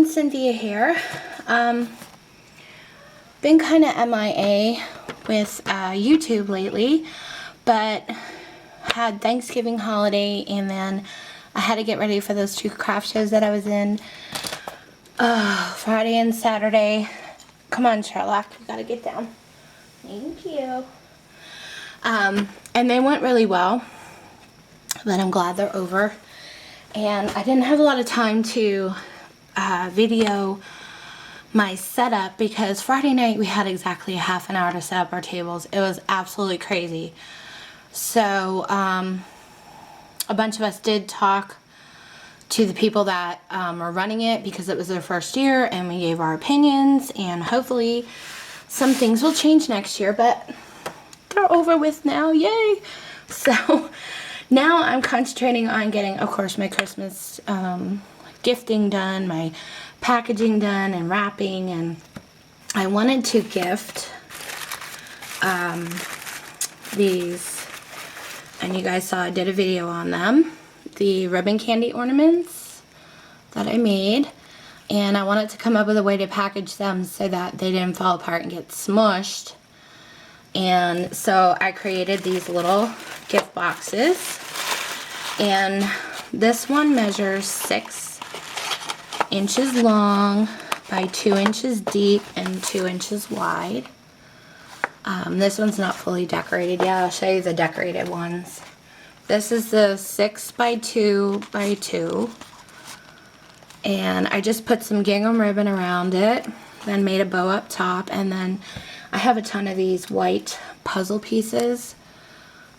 everyone, Cynthia here. Been kind of MIA with YouTube lately, but had Thanksgiving holiday and then I had to get ready for those 2 craft shows that I was in Friday and Saturday. Come on, Sherlock, you gotta get down. Thank you. And they went really well, but I'm glad they're over. And I didn't have a lot of time to video my setup because Friday night we had exactly a half an hour to set up our tables. It was absolutely crazy. So a bunch of us did talk to the people that are running it because it was their first year, and we gave our opinions, and hopefully some things will change next year, but they're over with now, yay! So now I'm concentrating on getting, of course, my Christmas gifting done, my packaging done, and wrapping. And I wanted to gift these, and you guys saw I did a video on them, the ribbon candy ornaments that I made, and I wanted to come up with a way to package them so that they didn't fall apart and get smushed. And so I created these little gift boxes, and this one measures 6 inches long by 2 inches deep and 2 inches wide. This one's not fully decorated yet. I'll show you the decorated ones. This is the 6 by 2 by 2, and I just put some gingham ribbon around it, then made a bow up top, and then I have a ton of these white puzzle pieces,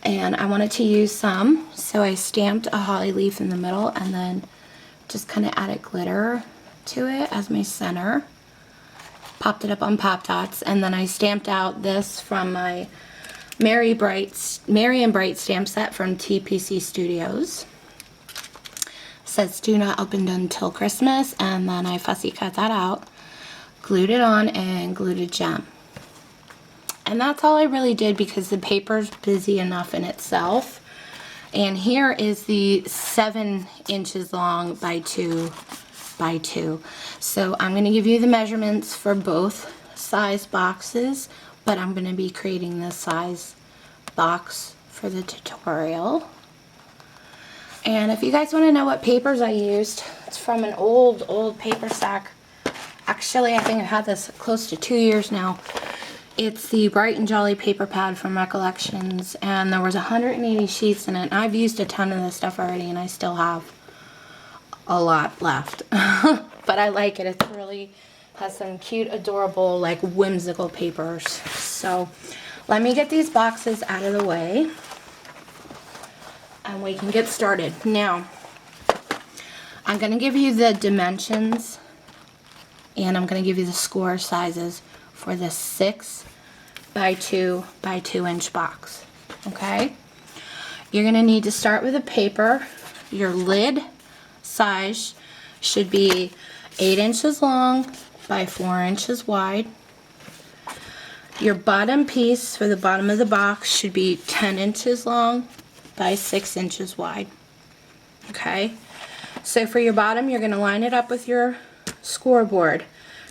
and I wanted to use some, so I stamped a holly leaf in the middle and then just kind of added glitter to it as my center. Popped it up on Pop Dots, and then I stamped out this from my Merry and Bright stamp set from TPC Studios. Says do not open until Christmas, and then I fussy cut that out, glued it on, and glued a gem. And that's all I really did because the paper's busy enough in itself. And here is the 7 inches long by 2 by 2. So I'm going to give you the measurements for both size boxes, but I'm going to be creating the size box for the tutorial. And if you guys want to know what papers I used, it's from an old paper stack. Actually, I think I've had this close to 2 years now. It's the Bright and Jolly paper pad from Recollections, and there was 180 sheets in it. I've used a ton of this stuff already, and I still have a lot left. But I like it. It's really has some cute, adorable, like whimsical papers. So let me get these boxes out of the way, and we can get started. Now, I'm going to give you the dimensions, and I'm going to give you the score sizes for the 6 by 2 by 2 inch box. Okay? You're going to need to start with a paper. Your lid size should be 8 inches long by 4 inches wide. Your bottom piece for the bottom of the box should be 10 inches long by 6 inches wide. Okay? So for your bottom, you're going to line it up with your scoreboard.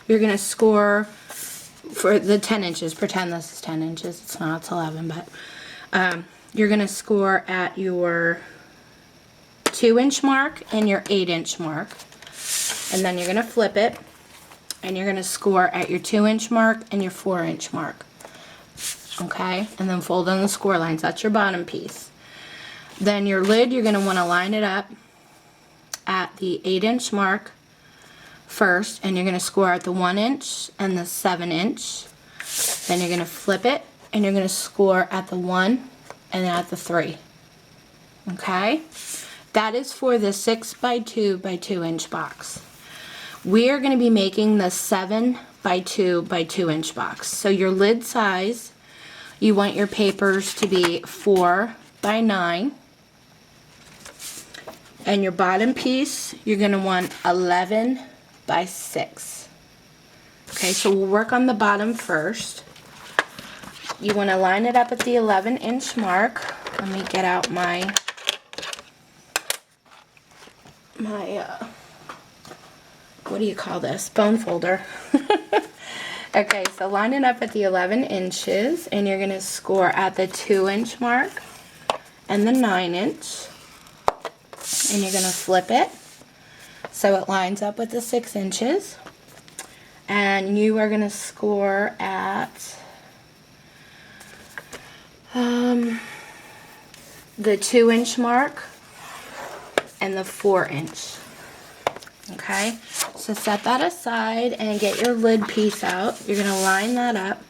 You're going to score for the 10 inches. Pretend this is 10 inches. It's not, it's 11, but you're going to score at your 2-inch mark and your 8-inch mark. And then you're going to flip it, and you're going to score at your 2-inch mark and your 4-inch mark. Okay? And then fold on the score lines. That's your bottom piece. Then your lid, you're going to want to line it up at the 8-inch mark first, and you're going to score at the 1 inch and the 7-inch. Then you're going to flip it, and you're going to score at the 1 and at the 3. Okay? That is for the 6 by 2 by 2 inch box. We are going to be making the 7 by 2 by 2 inch box. So your lid size, you want your papers to be 4 by 9. And your bottom piece, you're going to want 11 by 6. Okay, so we'll work on the bottom first. You want to line it up at the 11-inch mark. Let me get out my what do you call this? Bone folder. Okay, so line it up at the 11 inches, and you're going to score at the 2-inch mark and the 9-inch. And you're going to flip it so it lines up with the 6 inches. And you are going to score at the 2-inch mark and the 4-inch. Okay, so set that aside and get your lid piece out. You're going to line that up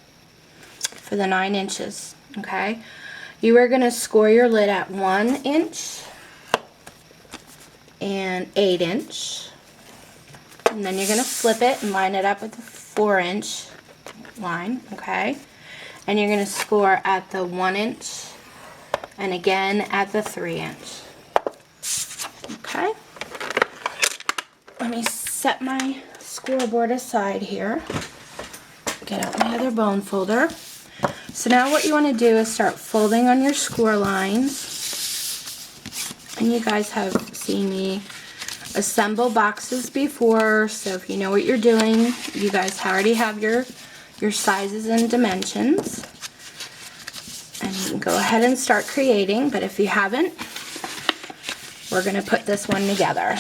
for the 9 inches. Okay, you are going to score your lid at 1 inch and 8 inch. And then you're going to flip it and line it up with the 4-inch line. Okay, and you're going to score at the 1 inch and again at the 3-inch. Okay. Let me set my scoreboard aside here. Get out my other bone folder. So now what you want to do is start folding on your score lines. And you guys have seen me assemble boxes before, so if you know what you're doing, you guys already have your sizes and dimensions. And you can go ahead and start creating, but if you haven't, we're going to put this one together.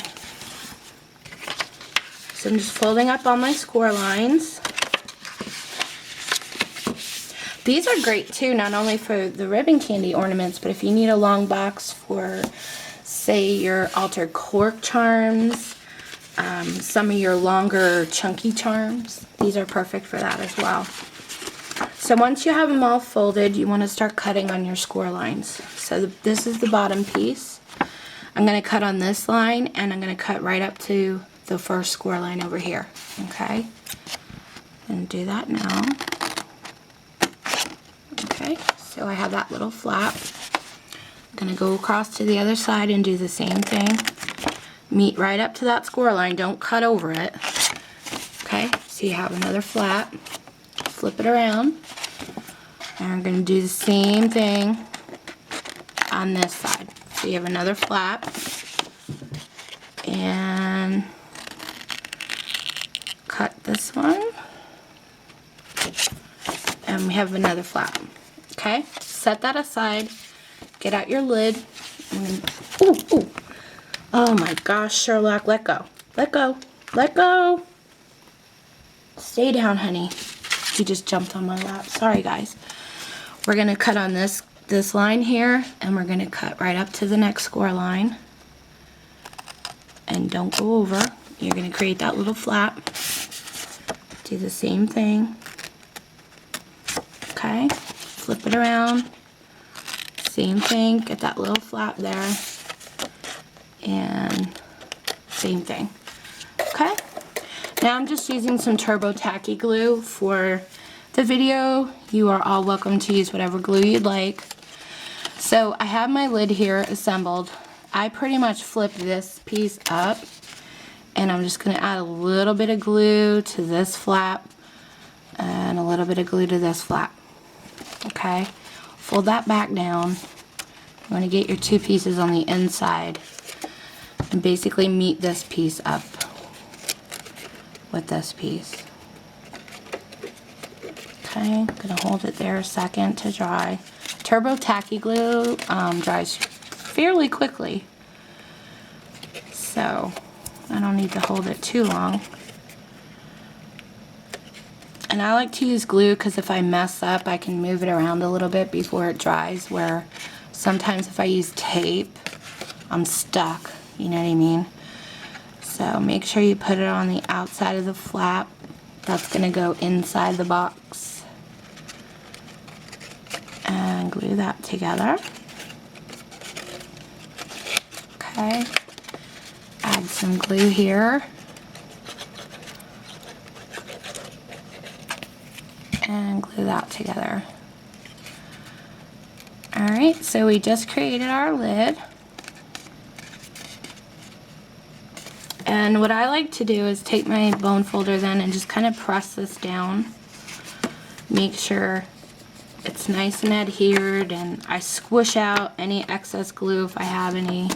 So I'm just folding up all my score lines. These are great too, not only for the ribbon candy ornaments, but if you need a long box for, say, your altered cork charms, some of your longer chunky charms, these are perfect for that as well. So once you have them all folded, you want to start cutting on your score lines. So this is the bottom piece. I'm going to cut on this line, and I'm going to cut right up to the first score line over here. Okay, and do that now. Okay, so I have that little flap. I'm going to go across to the other side and do the same thing. Meet right up to that score line, don't cut over it. Okay, so you have another flap. Flip it around, and we're going to do the same thing on this side. So you have another flap, and cut this one, and we have another flap. Okay, set that aside, get out your lid, and ooh, oh my gosh, Sherlock, let go, let go, let go, stay down, honey. He just jumped on my lap. Sorry guys. We're gonna cut on this line here, and we're gonna cut right up to the next score line, and don't go over. You're gonna create that little flap. Do the same thing. Okay, flip it around, same thing, get that little flap there, and same thing. Okay, now I'm just using some Turbo Tacky glue for the video. You are all welcome to use whatever glue you'd like. So I have my lid here assembled. I pretty much flipped this piece up, and I'm just going to add a little bit of glue to this flap and a little bit of glue to this flap. Okay, fold that back down. You want to get your two pieces on the inside and basically meet this piece up with this piece. Okay, I'm going to hold it there a second to dry. Turbo Tacky glue dries fairly quickly, so I don't need to hold it too long. And I like to use glue because if I mess up, I can move it around a little bit before it dries, where sometimes if I use tape, I'm stuck, you know what I mean? So make sure you put it on the outside of the flap. That's going to go inside the box. And glue that together. Okay. Add some glue here. And glue that together. Alright, so we just created our lid. And what I like to do is take my bone folder then and just kind of press this down. Make sure it's nice and adhered, and I squish out any excess glue if I have any.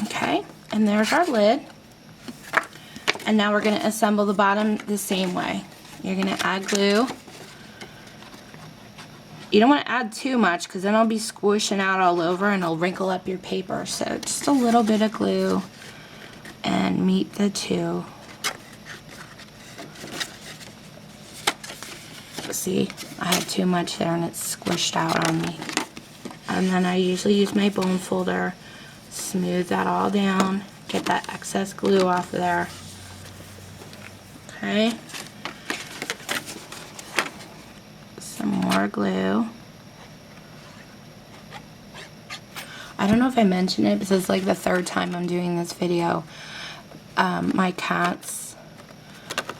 Okay, and there's our lid. And now we're going to assemble the bottom the same way. You're going to add glue. You don't want to add too much because then it'll be squishing out all over and it'll wrinkle up your paper. So just a little bit of glue and meet the two. See, I had too much there and it's squished out on me. And then I usually use my bone folder, smooth that all down, get that excess glue off of there. Okay. Some more glue. I don't know if I mentioned it, but this is like the third time I'm doing this video. My cats,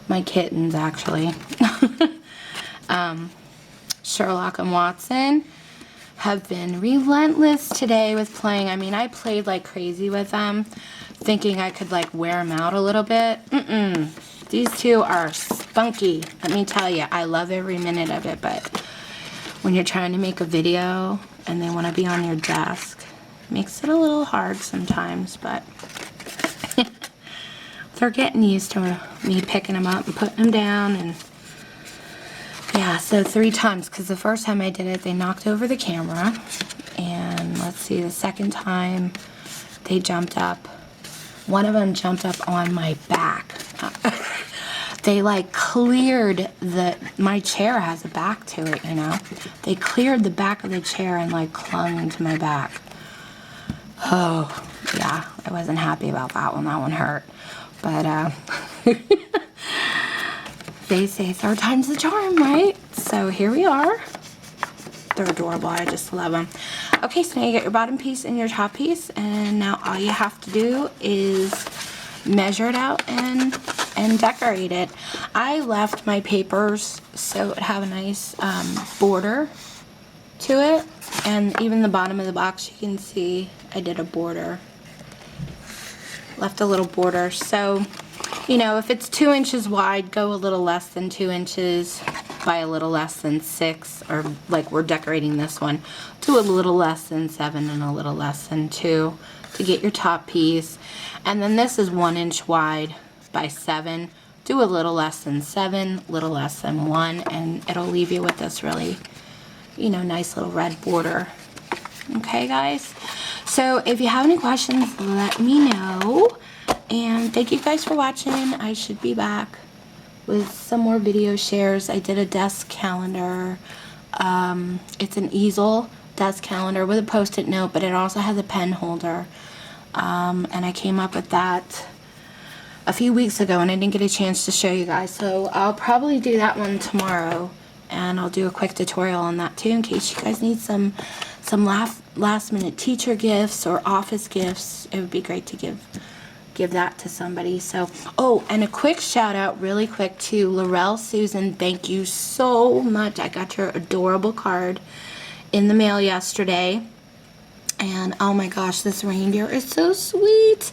my kittens actually, Sherlock and Watson, have been relentless today with playing. I mean, I played like crazy with them, thinking I could like wear them out a little bit. These two are spunky. Let me tell you, I love every minute of it, but when you're trying to make a video and they want to be on your desk, it makes it a little hard sometimes, but they're getting used to me picking them up and putting them down. And yeah, so 3 times, because the first time I did it, they knocked over the camera. And let's see, the second time they jumped up. One of them jumped up on my back. They like cleared my chair has a back to it, you know. They cleared the back of the chair and like clung to my back. Oh, yeah, I wasn't happy about that one. That one hurt. But, they say 3rd time's the charm, right? So here we are. They're adorable. I just love them. Okay, so now you get your bottom piece and your top piece, and now all you have to do is measure it out and decorate it. I left my papers so it would have a nice border to it, and even the bottom of the box you can see I did a border. Left a little border. So, you know, if it's 2 inches wide, go a little less than 2 inches by a little less than 6, or like we're decorating this one, do a little less than 7 and a little less than 2 to get your top piece. And then this is 1 inch wide by 7. Do a little less than 7, little less than 1, and it'll leave you with this really, you know, nice little red border. Okay, guys? So if you have any questions, let me know. And thank you guys for watching. I should be back with some more video shares. I did a desk calendar. It's an easel desk calendar with a post-it note, but it also has a pen holder. And I came up with that a few weeks ago, and I didn't get a chance to show you guys. So I'll probably do that one tomorrow, and I'll do a quick tutorial on that too in case you guys need some last minute teacher gifts or office gifts. It would be great to give that to somebody. So, oh, and a quick shout out really quick to Laurel Susan. Thank you so much. I got your adorable card in the mail yesterday. And oh my gosh, this reindeer is so sweet.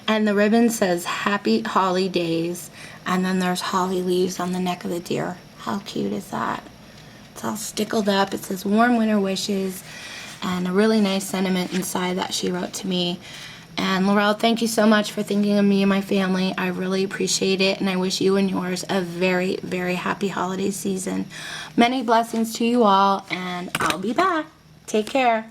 And the ribbon says Happy Holly Days. And then there's holly leaves on the neck of the deer. How cute is that? It's all stickled up. It says warm winter wishes. And a really nice sentiment inside that she wrote to me. And Laurel, thank you so much for thinking of me and my family. I really appreciate it, and I wish you and yours a very, very happy holiday season. Many blessings to you all, and I'll be back. Take care.